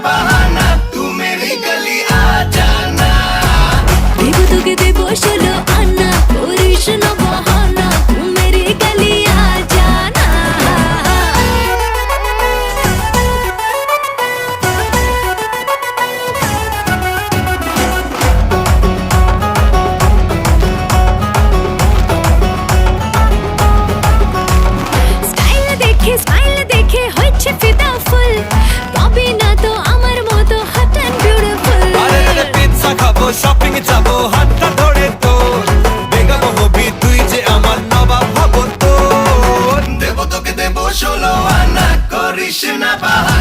बहाना, तू मेरी गली आ जाना। देबो তোকে দেবো 16 আনা, করিস না বাহানা, तू मेरी गली आ जाना। স্মাইল দেখে হচ্ছে ফিদা ফুল, পাবি না তো আমার মতো হট এন্ড বিউটিফুল। আরে রে পিৎজা খাবো, শপিং যাবো, হাতটা ধরে তোর বেগম হবি তুই যে আমার নবাব হব তোর। দেবো তোকে দেবো 16 আনা, করিস না বাহানা।